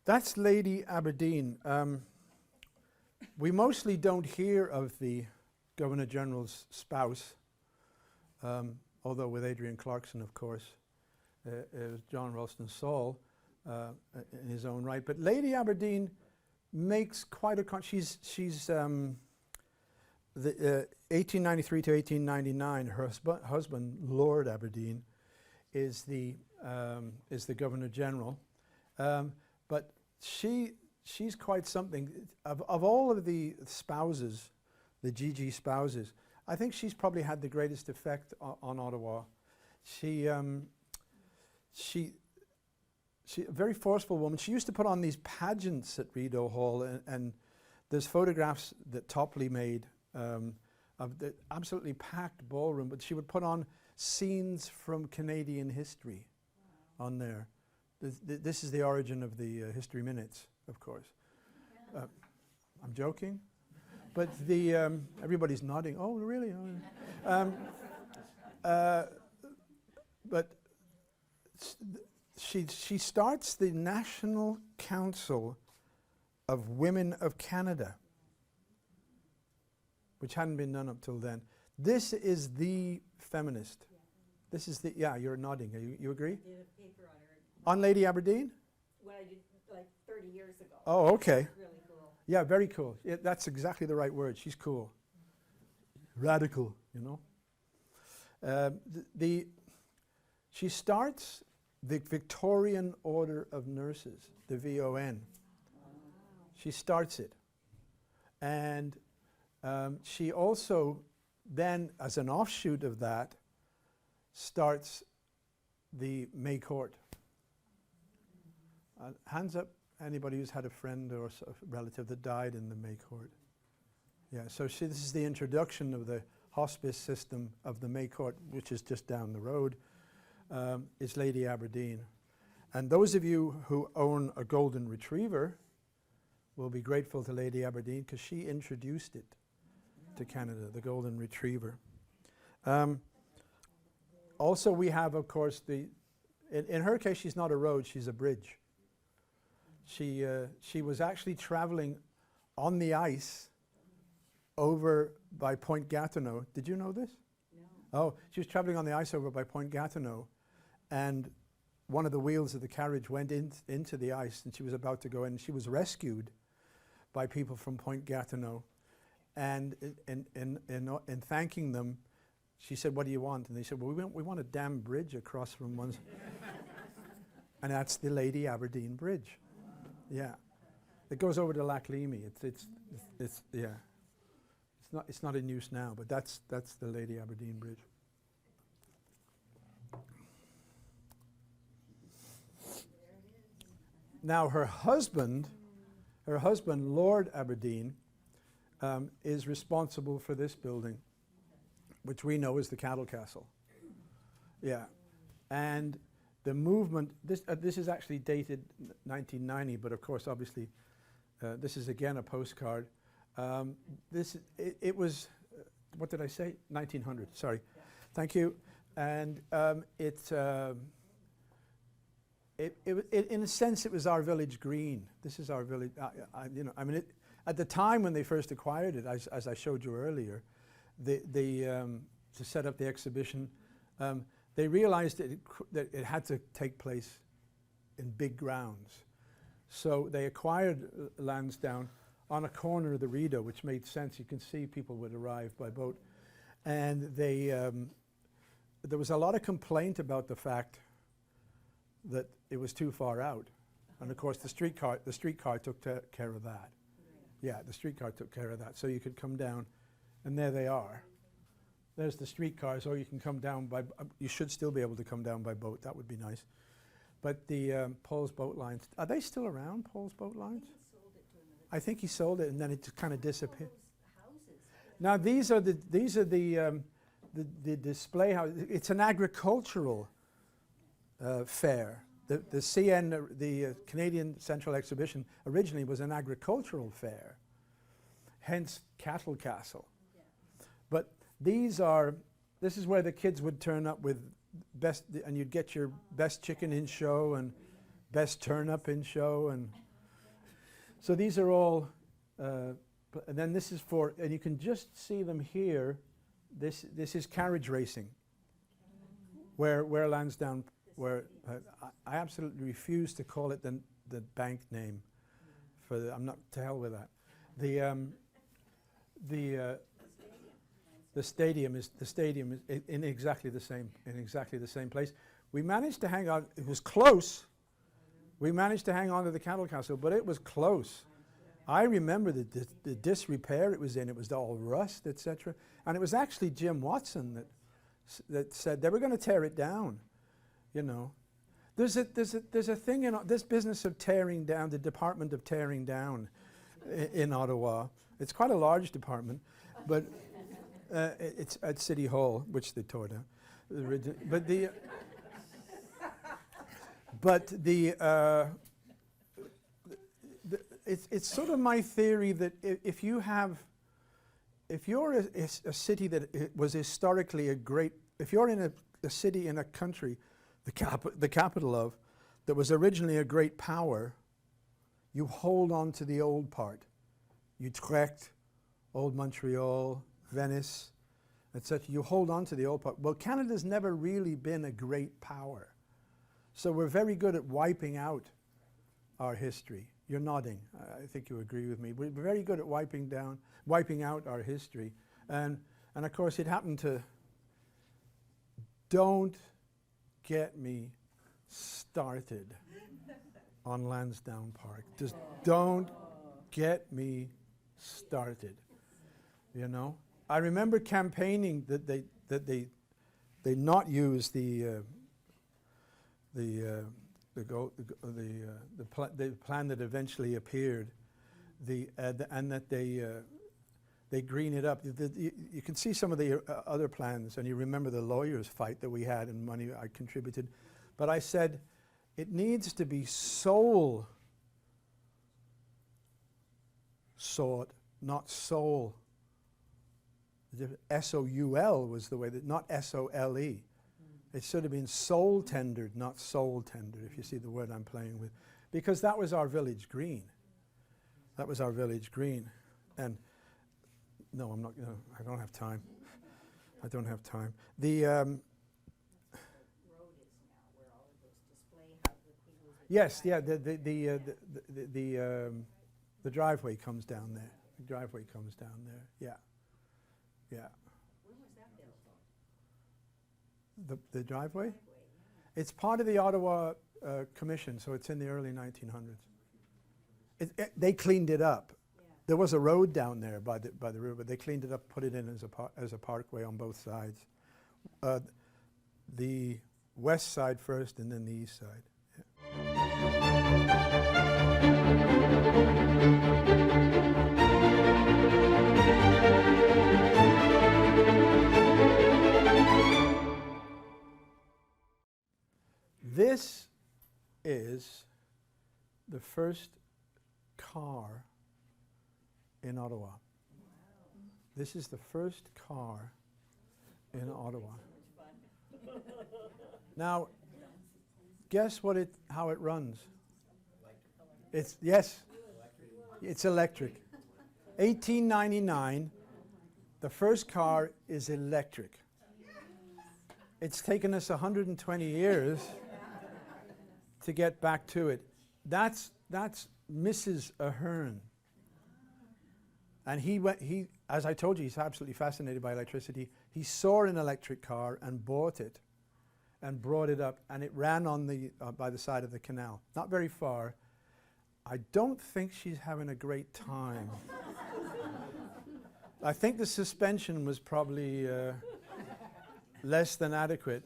That's Lady Aberdeen. We mostly don't hear of the Governor General's spouse, although with Adrian Clarkson, of course, it was John Ralston Saul in his own right. But Lady Aberdeen makes quite a she's the 1893 to 1899. Her husband, Lord Aberdeen, is the Governor General. But she's quite something. Of all of the spouses, the GG spouses, I think she's probably had the greatest effect on Ottawa. She's a very forceful woman. She used to put on these pageants at Rideau Hall, and there's photographs that Topley made of the absolutely packed ballroom, but she would put on scenes from Canadian history on there. This is the origin of the History Minutes, of course. I'm joking, but everybody's nodding. Oh, really? But she starts the National Council of Women of Canada, which hadn't been done up till then. This is the feminist. This is the, yeah, you're nodding. You agree? I did a paper on her. On Lady Aberdeen? What I did like 30 years ago. Oh, okay. Really cool. Yeah, very cool. Yeah, that's exactly the right word. She's cool. Radical, you know. She starts the Victorian Order of Nurses, the VON. She starts it. And she also then, as an offshoot of that, starts the May Court. Hands up, anybody who's had a friend or a relative that died in the May Court. Yeah, so this is the introduction of the hospice system of the May Court, which is just down the road, is Lady Aberdeen. And those of you who own a golden retriever will be grateful to Lady Aberdeen because she introduced it to Canada, the golden retriever. Also, we have, of course, in her case, she's not a road, she's a bridge. She was actually traveling on the ice over by Point Gatineau. Did you know this? No. Oh, she was traveling on the ice over by Point Gatineau, and one of the wheels of the carriage went into the ice, and she was about to go in. She was rescued by people from Point Gatineau, and in thanking them, she said, "What do you want?" And they said, "Well, we want a damn bridge across from one." And that's the Lady Aberdeen Bridge. Yeah, it goes over to Lac Leamy. It's yeah, it's not in use now, but that's the Lady Aberdeen Bridge. Now her husband, Lord Aberdeen, is responsible for this building, which we know is the Cattle Castle. Yeah, and the movement, this is actually dated 1990, but of course, obviously, this is again a postcard. It was, what did I say? 1900, sorry. Yeah. Thank you. And in a sense, it was our village green. This is our village, you know, I mean, at the time when they first acquired it, as I showed you earlier, to set up the exhibition, they realized that it had to take place in big grounds. So they acquired Lansdowne on a corner of the Rideau, which made sense. You can see people would arrive by boat. And there was a lot of complaint about the fact that it was too far out. And of course, the streetcar took care of that. Yeah, the streetcar took care of that. So you could come down, and there they are. There's the streetcars, or you can come down by, you should still be able to come down by boat. That would be nice. But the Paul's Boat Lines, are they still around, Paul's Boat Lines? I think he sold it, and then it just kind of disappeared. Now these are the display houses. It's an agricultural fair. The CN, the Canadian Central Exhibition, originally was an agricultural fair, hence Cattle Castle. Yeah. But this is where the kids would turn up with and you'd get your best chicken in show and best turnip in show, and So these are all, and then this is for, and you can just see them here. This is carriage racing, where Lansdowne, where I absolutely refuse to call it the bank name. I'm not, to hell with that. The stadium is in exactly the same place. We managed to hang on. It was close. We managed to hang on to the Cattle Castle, but it was close. I remember the disrepair it was in. It was all rust, etc. And it was actually Jim Watson that said they were going to tear it down. You know, there's a thing in this business of tearing down, the department of tearing down in Ottawa. It's quite a large department, but it's at City Hall, which they tore down. It's sort of my theory that if you're a city that was historically a great, if you're in a city in a country, the capital of, that was originally a great power, you hold on to the old part. Utrecht, Old Montreal, Venice, etc. You hold on to the old part. Well, Canada's never really been a great power. So we're very good at wiping out our history. You're nodding. I think you agree with me. We're very good at wiping out our history. And of course, it happened to, don't get me started on Lansdowne Park. Just don't get me started. You know? I remember campaigning that they not use the plan that eventually appeared, and that they green it up. You can see some of the other plans, and you remember the lawyers' fight that we had and money I contributed. But I said, it needs to be soul sought, not soul. S-O-U-L was the way that, not S-O-L-E. It should have been soul tendered, not soul tendered, if you see the word I'm playing with. Because that was our village green. That was our village green. And no, I'm not, no, I don't have time. I don't have time. Yes, yeah, the driveway comes down there. The driveway comes down there, yeah. Yeah. When was that built? The driveway? It's part of the Ottawa Commission, so it's in the early 1900s. They cleaned it up. Yeah. There was a road down there by the river, but they cleaned it up, put it in as a parkway on both sides. The west side first, and then the east side. This is the first car in Ottawa. This is the first car in Ottawa. Now, guess how it runs? It's electric. 1899, the first car is electric. It's taken us 120 years to get back to it. That's Mrs. Ahern. And he, as I told you, he's absolutely fascinated by electricity. He saw an electric car and bought it and brought it up, and it ran on by the side of the canal. Not very far. I don't think she's having a great time. I think the suspension was probably less than adequate.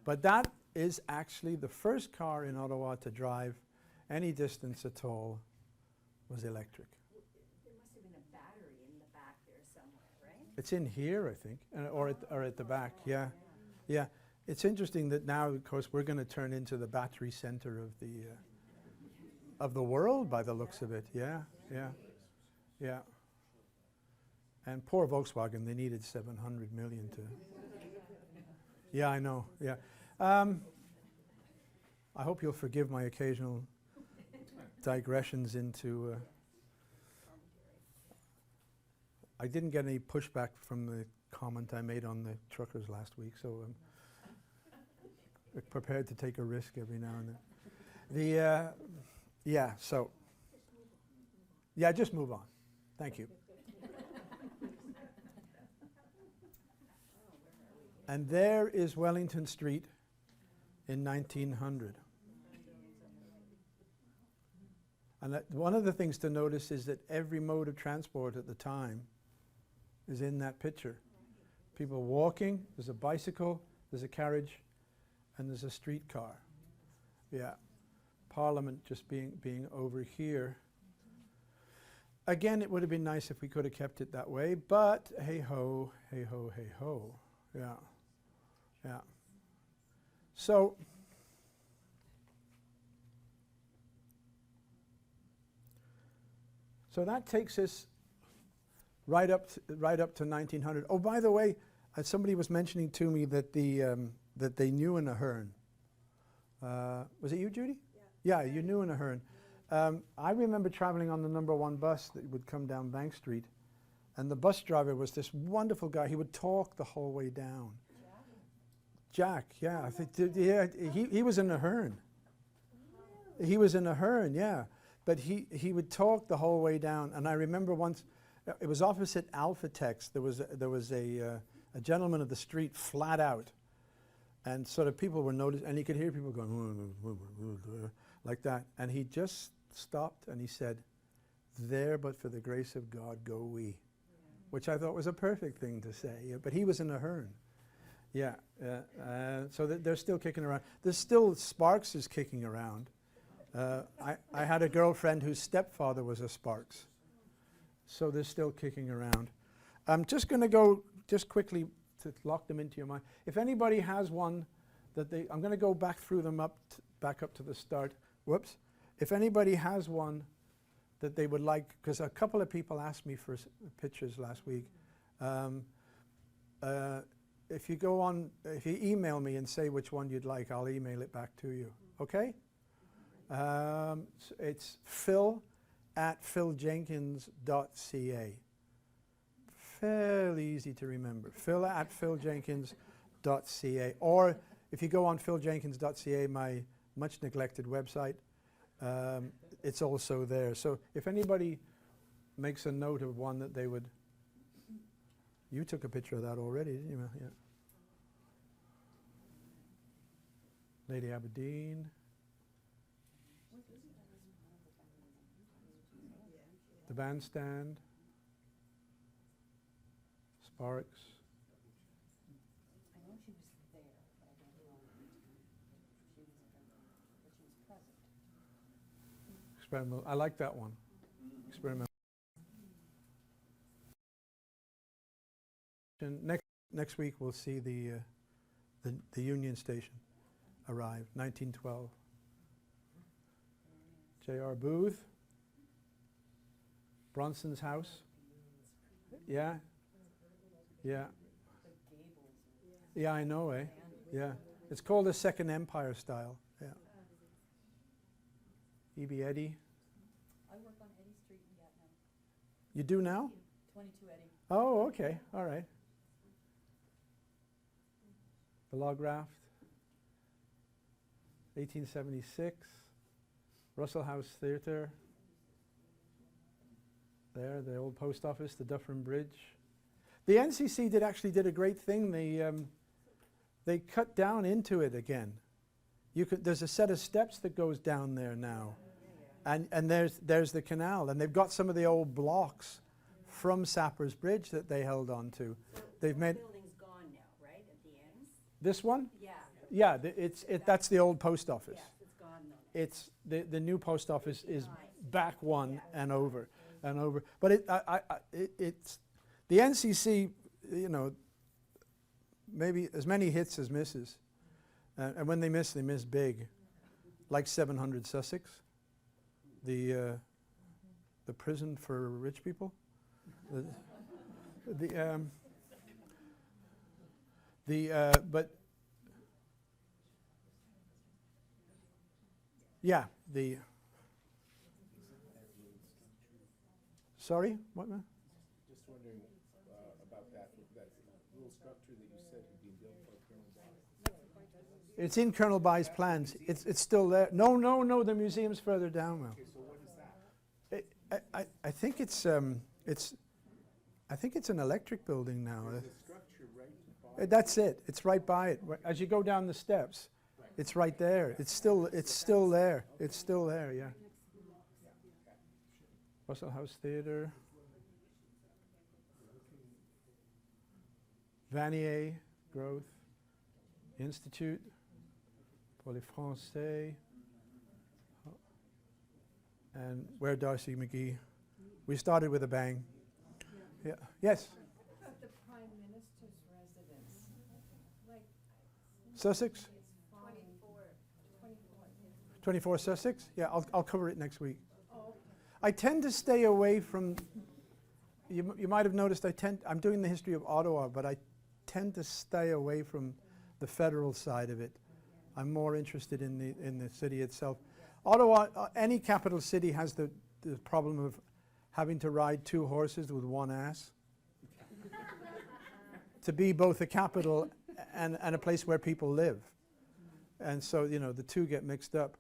But that is actually the first car in Ottawa to drive any distance at all was electric. There must have been a battery in the back there somewhere, right? It's in here, I think, or at the back, yeah. Yeah. It's interesting that now, of course, we're going to turn into the battery center of the world by the looks of it. Yeah, yeah, yeah. And poor Volkswagen, they needed 700 million to. Yeah, I know. Yeah. I hope you'll forgive my occasional digressions into I didn't get any pushback from the comment I made on the truckers last week, so I'm prepared to take a risk every now and then. Yeah, so, yeah, just move on. Thank you. And there is Wellington Street in 1900. And one of the things to notice is that every mode of transport at the time is in that picture. People walking, there's a bicycle, there's a carriage, and there's a streetcar. Yeah. Parliament just being over here. Again, it would have been nice if we could have kept it that way, but hey ho, hey ho, hey ho. Yeah. Yeah. So that takes us right up to 1900. Oh, by the way, somebody was mentioning to me that that they knew in Ahern. Was it you, Judy? Yeah, you knew in Ahern. I remember traveling on the #1 bus that would come down Bank Street, and the bus driver was this wonderful guy. He would talk the whole way down. Jack, yeah, I think, yeah, he was in Ahern. He was in Ahern, yeah. But he would talk the whole way down, and I remember once, it was opposite Alphatex. There was a gentleman of the street flat out, and sort of people were noticing, and you could hear people going like that, and he just stopped and he said, "There, but for the grace of God, go we," which I thought was a perfect thing to say. Yeah, but he was in Ahern. Yeah, so they're still kicking around. There's still Sparks is kicking around. I had a girlfriend whose stepfather was a Sparks. So they're still kicking around. I'm just going to go just quickly to lock them into your mind. If anybody has one that I'm going to go back through them back up to the start. Whoops. If anybody has one that they would like, because a couple of people asked me for pictures last week. If you email me and say which one you'd like, I'll email it back to you. Okay? It's phil@philjenkins.ca. Fairly easy to remember. phil@philjenkins.ca. Or if you go on philjenkins.ca, my much neglected website, it's also there. So if anybody makes a note of one that they would... You took a picture of that already, didn't you? Yeah. Lady Aberdeen. The bandstand. Sparks. I know she was there, but I don't know if she was present. Experimental. I like that one. Experimental. Next week we'll see the Union Station arrive, 1912. J.R. Booth. Bronson's house. Yeah. Yeah. Yeah, I know, eh? Yeah. It's called the Second Empire style. Yeah. E.B. Eddy. I work on Eddy Street in Bytown. You do now? 22 Eddy. Oh, okay. All right. The Log Raft. 1876. Russell House Theatre. There, the old post office, the Dufferin Bridge. The NCC actually did a great thing. They cut down into it again. There's a set of steps that goes down there now, and there's the canal, and they've got some of the old blocks from Sappers Bridge that they held on to. So They've made building's gone now, right, at the end? this one. Yeah. Yeah, that's the old post office. Yes, it's gone though. It's the new post office is back one and over and over. But it's the NCC, you know, maybe as many hits as misses, and when they miss big, like 700 Sussex, the prison for rich people, but yeah, sorry, what? Just wondering It's in Colonel By's plans. It's still there. No, the museum's further down now. Okay, so what is that? I think it's I think it's an electric building now. There's a structure right by That's it. It's right by it. As you go down the steps, it's right there. It's still there. It's still there. Yeah. Russell House Theatre. Vanier Growth Institute. Pour les Français. And where Darcy McGee. We started with a bang. Yeah. Yes. The Prime Minister's residence, like, Sussex. it's 24. 24 Sussex. Yeah, I'll cover it next week. Oh, okay. I tend to stay away from. You might have noticed I'm doing the history of Ottawa, but I tend to stay away from the federal side of it. I'm more interested in the city itself. Ottawa, any capital city has the problem of having to ride two horses with one ass. To be both a capital and a place where people live. And so, the two get mixed up.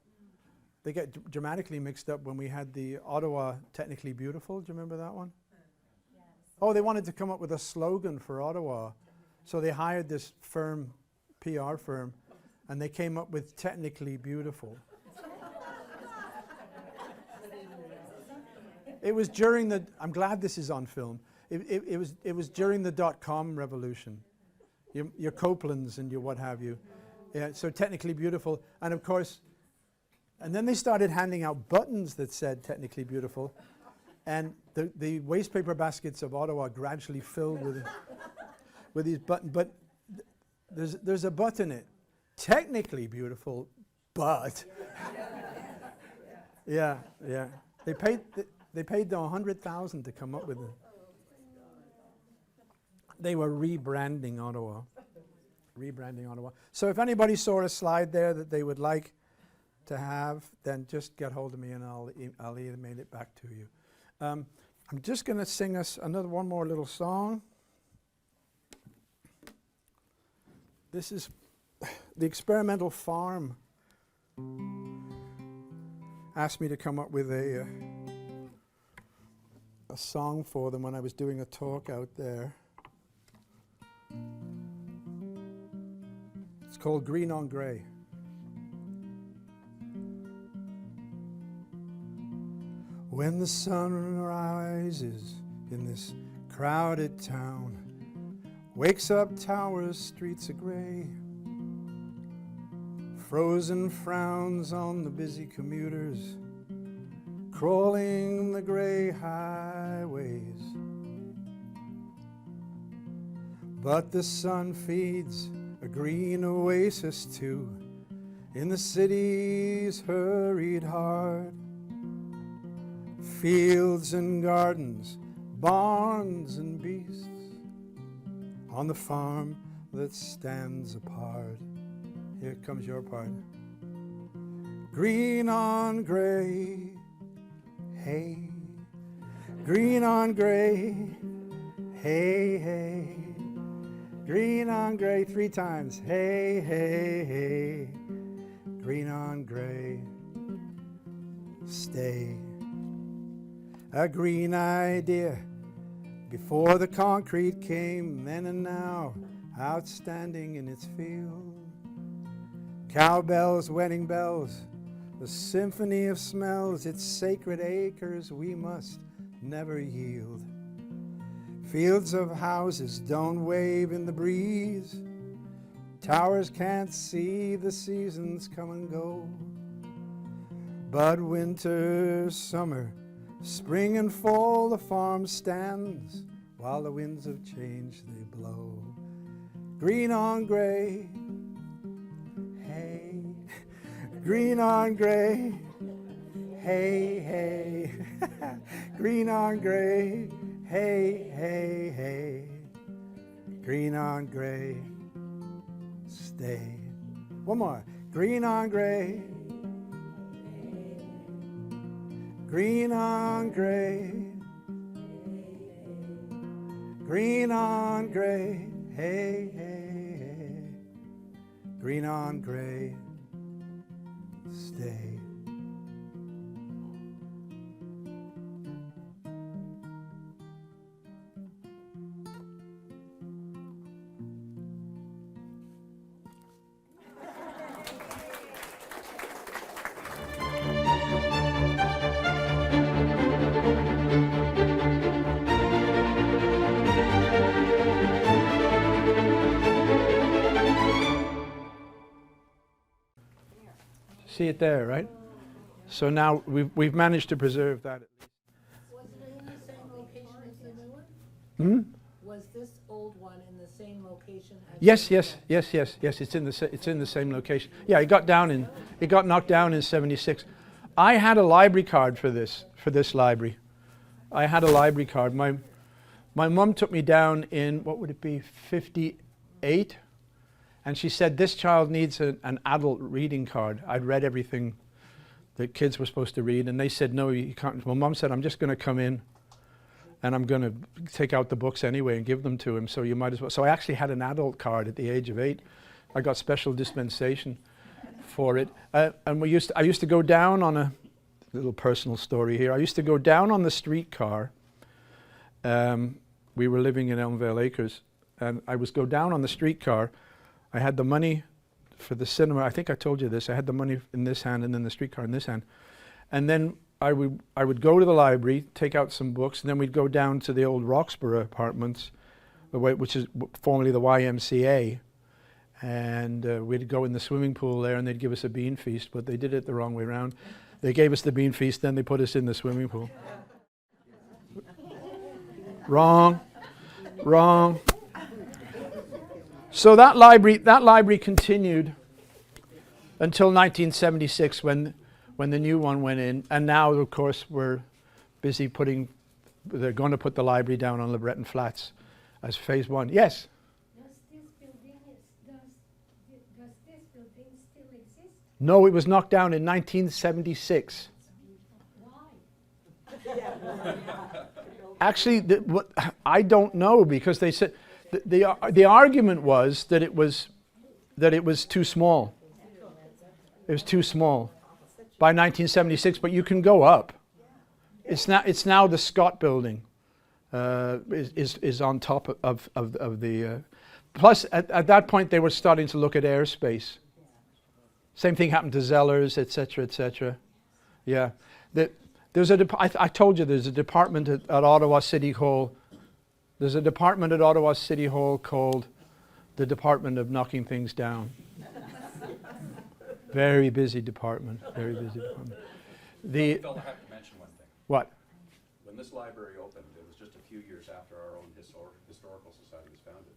They get dramatically mixed up when we had the Ottawa Technically Beautiful. Do you remember that one? Yes. Oh, they wanted to come up with a slogan for Ottawa. So they hired this firm, PR firm, and they came up with Technically Beautiful. It was during the, I'm glad this is on film. It was during the .com revolution. Your Copelands and your what have you. Yeah, so Technically Beautiful. And of course, and then they started handing out buttons that said Technically Beautiful. And the waste paper baskets of Ottawa gradually filled with these buttons. But there's a but in it. Technically beautiful, but. Yeah. They paid them $100,000 to come up with it. They were rebranding Ottawa. So if anybody saw a slide there that they would like to have, then just get hold of me and I'll email it back to you. I'm just going to sing us one more little song. This is the Experimental Farm. Asked me to come up with a song for them when I was doing a talk out there. It's called Green on Grey. When the sun rises in this crowded town, wakes up towers, streets of gray, frozen frowns on the busy commuters, crawling the gray highways. But the sun feeds a green oasis too in the city's hurried heart. Fields and gardens, barns and beasts, on the farm that stands apart. Here comes your part. Green on gray, hey. Green on gray, hey, hey. Green on gray, 3 times, hey, hey, hey. Green on gray, stay. A green idea before the concrete came, then and now, outstanding in its field. Cowbells, wedding bells, the symphony of smells, its sacred acres we must never yield. Fields of houses don't wave in the breeze. Towers can't see the seasons come and go. But winter, summer, spring and fall, the farm stands while the winds of change they blow. Green on gray, hey. Green on gray, hey, hey. Green on gray, hey, hey, hey. Green on gray, stay. One more. Green on gray. Green on gray, green on gray, hey, hey, hey. green on gray, stay. See it there, right? So now we've managed to preserve that. Was it in the same location as the new one? Hmm? Was this old one in the same location as? Yes, the new yes, one? yes, yes, yes. It's in the same location. Yeah, it got knocked down in '76. I had a library card for this library. I had a library card. My mum took me down in, what would it be, '58, and she said this child needs an adult reading card. I'd read everything that kids were supposed to read, and they said no, you can't. My mum said I'm just going to come in, and I'm going to take out the books anyway and give them to him. So you might as well. So I actually had an adult card at the age of 8. I got special dispensation for it. And I used to go down on a little personal story here. I used to go down on the streetcar. We were living in Elmvale Acres, and I was go down on the streetcar. I had the money for the cinema. I think I told you this. I had the money in this hand and then the streetcar in this hand. And then I would go to the library, take out some books, and then we'd go down to the old Roxborough apartments, which is formerly the YMCA. And we'd go in the swimming pool there, and they'd give us a bean feast, but they did it the wrong way around. They gave us the bean feast, then they put us in the swimming pool. Wrong. Wrong. So that library continued until 1976 when the new one went in, and now of course we're busy they're going to put the library down on LeBreton Flats as phase 1. Yes? Does this building still exist? No, it was knocked down in 1976. Why? Actually, I don't know, because they said the argument was that it was too small. It was too small by 1976, but you can go up. It's now the Scott Building is on top of the. Plus, at that point, they were starting to look at airspace. Same thing happened to Zellers, etc., etc. Yeah, I told you there's a department at Ottawa City Hall. There's a department at Ottawa City Hall called the Department of Knocking Things Down. Very busy department. Very busy department. Phil, I have to mention one thing. What? When this library opened, it was just a few years after our own historical society was founded,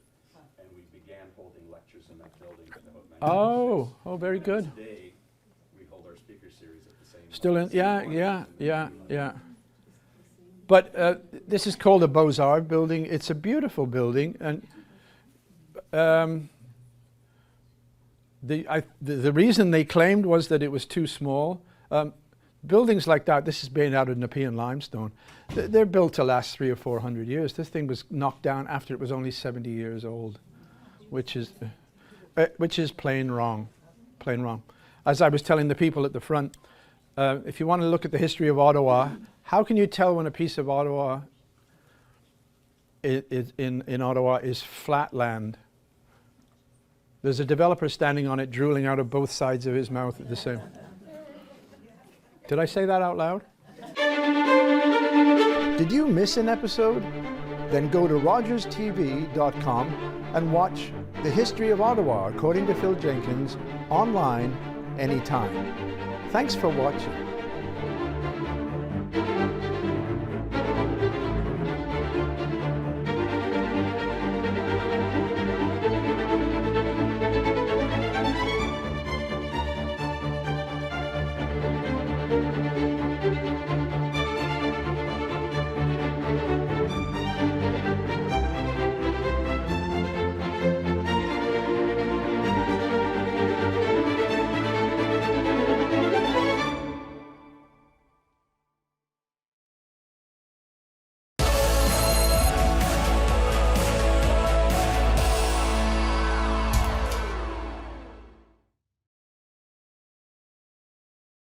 and we began holding lectures in that building at about 1996. Oh, very good. Today, we hold our speaker series at the same. Still in, yeah. But this is called the Beaux-Arts building. It's a beautiful building, and the reason they claimed was that it was too small. Buildings like that, this is made out of Nepean limestone. They're built to last 300 or 400 years. This thing was knocked down after it was only 70 years old, which is plain wrong, plain wrong. As I was telling the people at the front, if you want to look at the history of Ottawa, how can you tell when a piece of Ottawa in Ottawa is flat land? There's a developer standing on it, drooling out of both sides of his mouth at the same. Did I say that out loud? Did you miss an episode? Then go to rogerstv.com and watch The History of Ottawa, according to Phil Jenkins, online anytime. Thanks for watching.